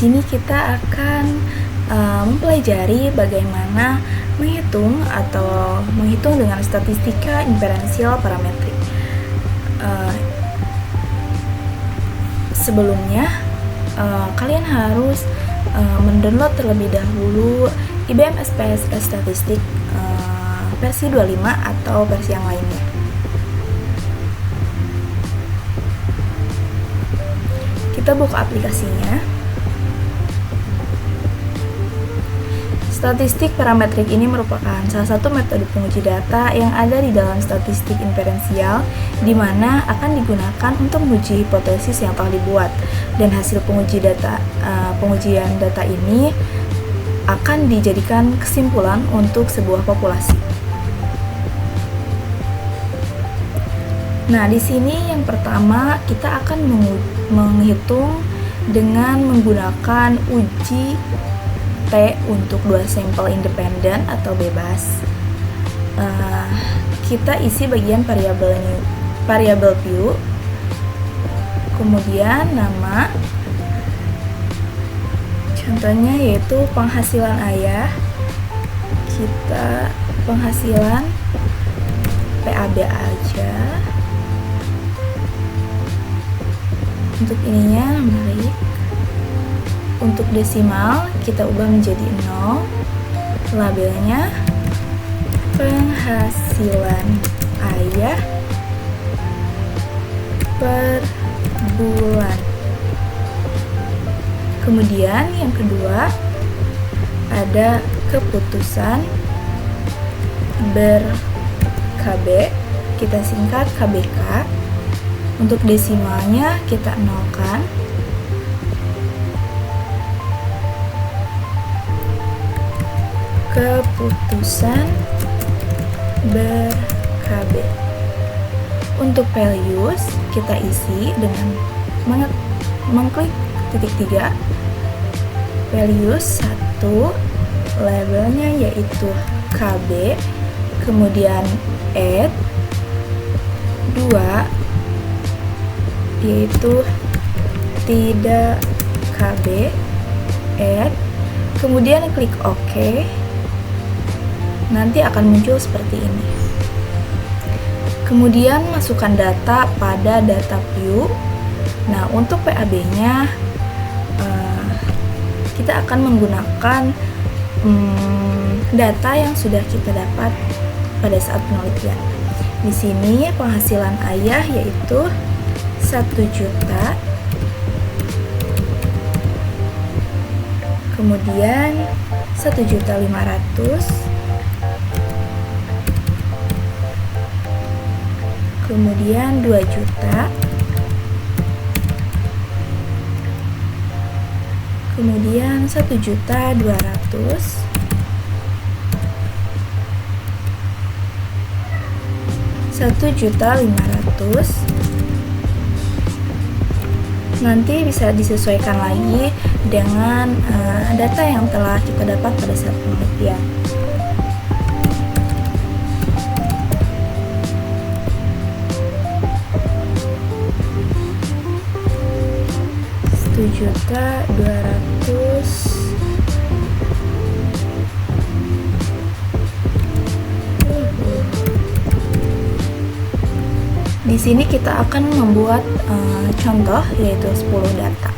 sini kita akan mempelajari bagaimana menghitung dengan statistika inferensial parametrik. Sebelumnya, kalian harus mendownload terlebih dahulu IBM SPSS Statistik versi 25 atau versi yang lainnya. Kita buka aplikasinya. Statistik parametrik ini merupakan salah satu metode penguji data yang ada di dalam statistik inferensial, di mana akan digunakan untuk menguji hipotesis yang telah dibuat, dan hasil pengujian data ini akan dijadikan kesimpulan untuk sebuah populasi. Nah, di sini yang pertama kita akan menghitung dengan menggunakan uji T untuk dua sampel independen atau bebas. Kita isi bagian variabel view, kemudian nama, contohnya yaitu penghasilan ayah. Kita penghasilan PAB aja. Untuk ininya menarik. Untuk desimal kita ubah menjadi 0. Labelnya penghasilan ayah per bulan. Kemudian yang kedua ada keputusan ber-KB, kita singkat KBK. Untuk desimalnya kita nolkan. Keputusan ber-KB. Untuk values kita isi dengan mengklik titik 3. Values 1, labelnya yaitu KB, kemudian add 2 yaitu tidak KB, add, kemudian klik OK. Nanti akan muncul seperti ini. Kemudian masukkan data pada data view. Nah, untuk PAB-nya kita akan menggunakan data yang sudah kita dapat pada saat penelitian. Di sini penghasilan ayah yaitu 1 juta. Kemudian 1.500.000. Kemudian 2 juta, kemudian 1.200.000, 1.500.000. Nanti bisa disesuaikan lagi dengan data yang telah kita dapat pada saat penelitian. Di sini kita akan membuat contoh yaitu 10 data.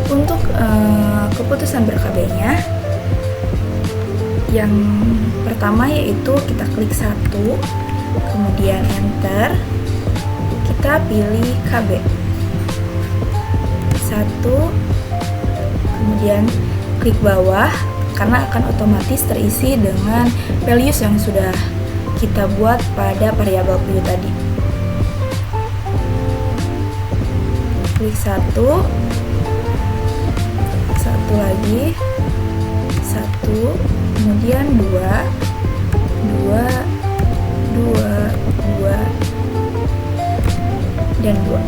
Untuk keputusan ber-KB-nya, yang pertama yaitu kita klik 1, kemudian enter, kita pilih KB 1, kemudian klik bawah karena akan otomatis terisi dengan values yang sudah kita buat pada variabel view tadi. Klik 1 lagi, 1, kemudian 2, 2, 2, 2, dan 2.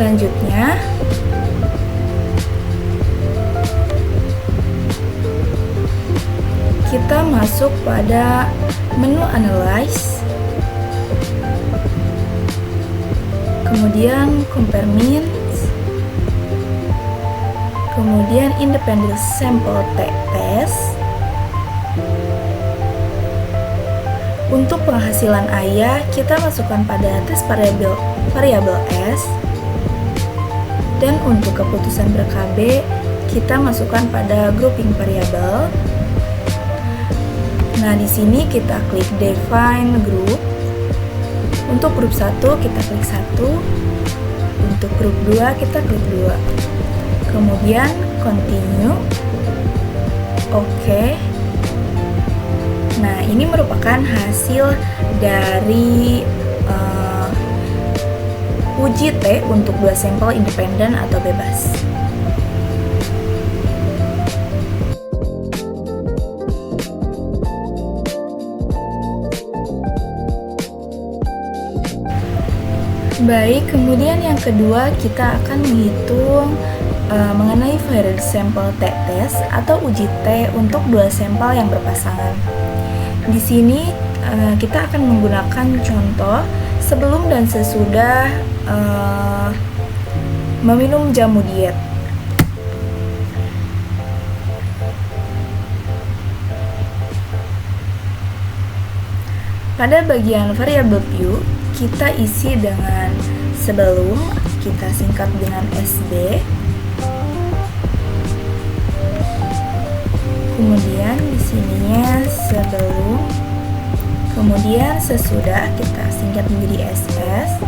Selanjutnya, kita masuk pada menu Analyze, kemudian Compare Means, kemudian Independent Sample Test. Untuk penghasilan ayah, kita masukkan pada tes variabel S. Dan untuk keputusan ber-KB, kita masukkan pada grouping variabel. Nah, di sini kita klik Define Group. Untuk grup 1 kita klik 1. Untuk grup 2 kita klik 2. Kemudian Continue. Oke. Nah, ini merupakan hasil dari uji T untuk 2 sampel independen atau bebas. Baik, kemudian yang kedua kita akan menghitung mengenai varied sample T-test atau uji T untuk 2 sampel yang berpasangan. Di sini kita akan menggunakan contoh sebelum dan sesudah meminum jamu diet. Pada bagian variabel view, kita isi dengan sebelum, kita singkat dengan SB. Kemudian di sininya sebelum, kemudian sesudah kita singkat menjadi SS.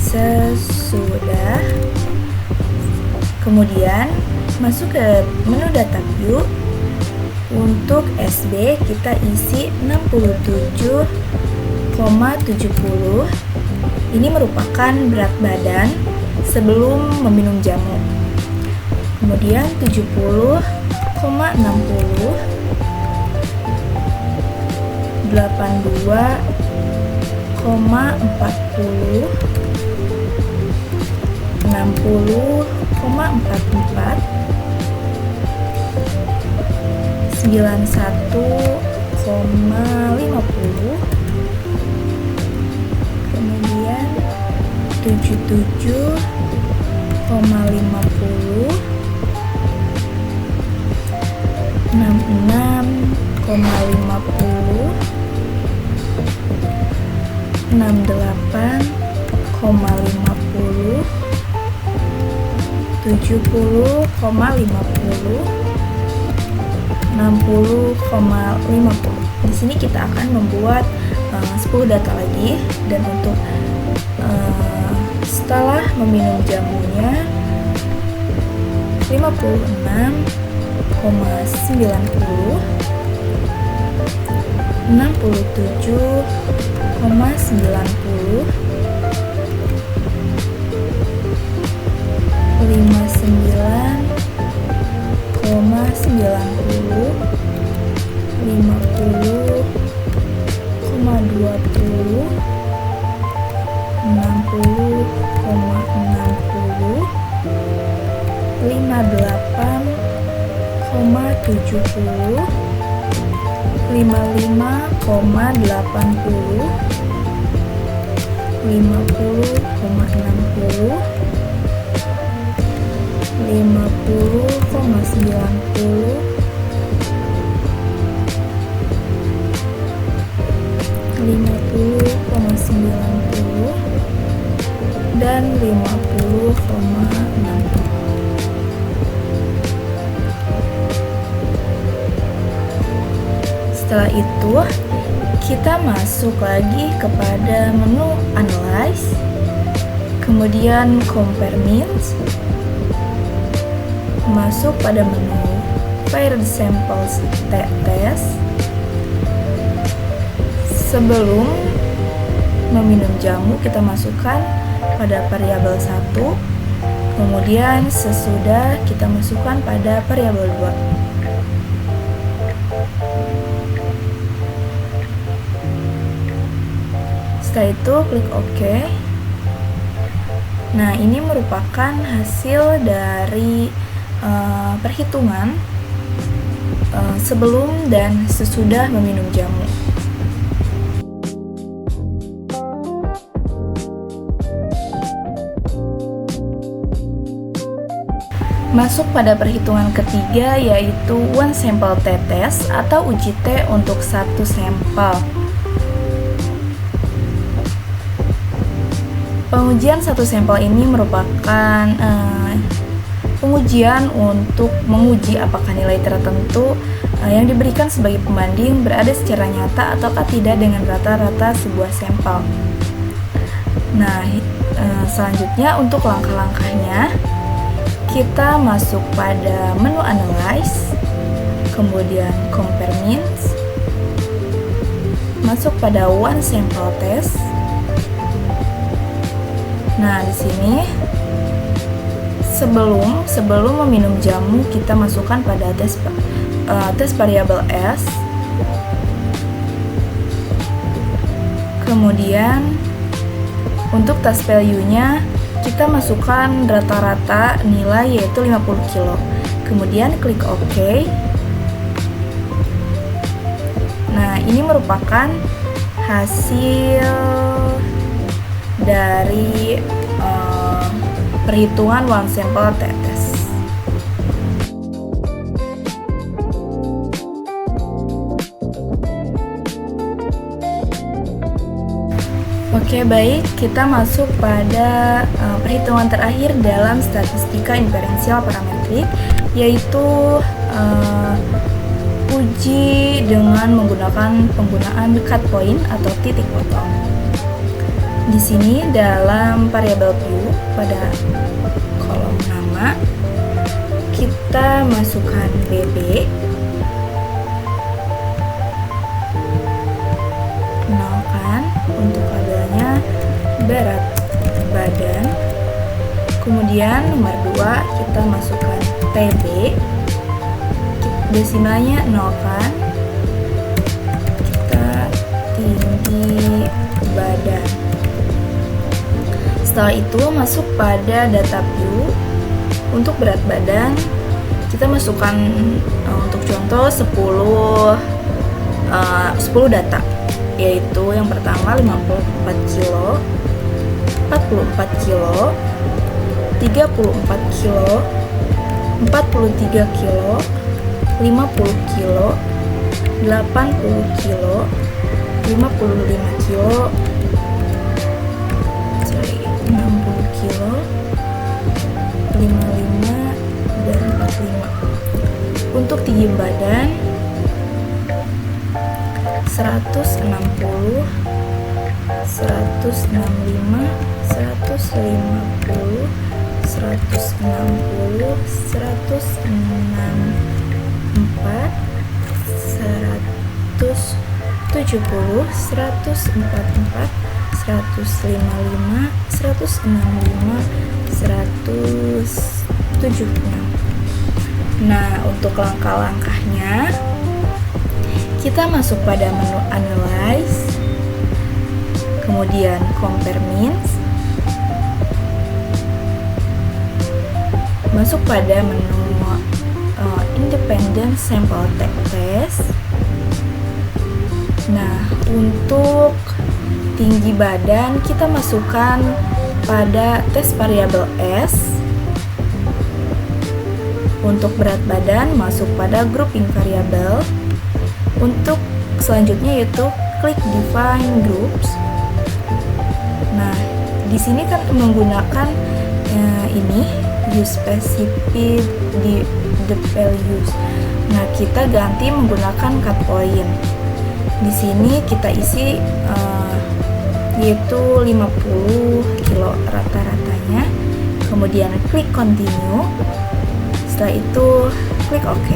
Sesudah, kemudian masuk ke menu data view. Untuk SB kita isi 67,70. Ini merupakan berat badan sebelum meminum jamu. Kemudian 70,60, 82,40, 60,44, 91,50, kemudian 77,50, 66,50, 68,50, 70,50, 60,50. Di sini kita akan membuat 10 data lagi, dan untuk setelah meminum jamunya 56,90, 67,90, 59,90, 50,20, 60,60, 58,70, 55,80, 50,60, 50,90, 50,90, dan 50,60. Setelah itu, kita masuk lagi kepada menu Analyze, kemudian Compare Means, masuk pada menu Varied Samples T-test. Sebelum meminum jamu, kita masukkan pada variabel 1, kemudian sesudah kita masukkan pada variabel 2. Setelah itu klik OK. Nah, ini merupakan hasil dari perhitungan sebelum dan sesudah meminum jamu. Masuk pada perhitungan ketiga, yaitu one sample t-test atau uji T untuk satu sampel. Pengujian satu sampel ini merupakan pengujian untuk menguji apakah nilai tertentu yang diberikan sebagai pembanding berada secara nyata ataukah tidak dengan rata-rata sebuah sampel. Nah, selanjutnya untuk langkah-langkahnya, kita masuk pada menu Analyze, kemudian Compare Means, masuk pada One Sample Test. Nah, di sini sebelum meminum jamu, kita masukkan pada tes variabel S. Kemudian untuk task value-nya kita masukkan rata-rata nilai yaitu 50 kilo. Kemudian klik OK. Nah, ini merupakan hasil dari perhitungan one sample t-test. Oke, baik, kita masuk pada perhitungan terakhir dalam statistika inferensial parametrik, yaitu uji dengan menggunakan penggunaan cut point atau titik potong. Di sini dalam variabel view pada kolom nama kita masukkan BB, nolkan untuk labelnya berat badan. Kemudian nomor 2 kita masukkan TB, desimalnya nolkan, kita tinggi badan. Setelah itu masuk pada data view. Untuk berat badan kita masukkan untuk contoh 10 data, yaitu yang pertama 54 kilo, 44 kilo, 34 kilo, 43 kilo, 50 kilo, 80 kilo, 55 kilo, 60 kilo, 55, dan 45. Untuk tinggi badan 160, 165, 150, 160, 164, 170, 144, 155, 165, 176. Nah, untuk langkah-langkahnya kita masuk pada menu Analyze, kemudian Compare Means, masuk pada menu Independent Sample Test. Nah, untuk tinggi badan kita masukkan pada tes variabel S. Untuk berat badan masuk pada grouping variabel. Untuk selanjutnya yaitu klik define groups. Nah, di sini kan menggunakan ini use specific the values. Nah, kita ganti menggunakan cut point. Di sini kita isi yaitu 50 kilo rata-ratanya. Kemudian klik continue. Setelah itu klik OK.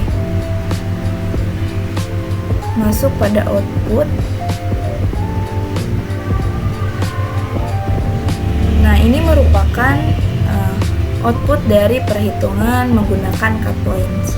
Masuk pada output. Nah, ini merupakan output dari perhitungan menggunakan cut points.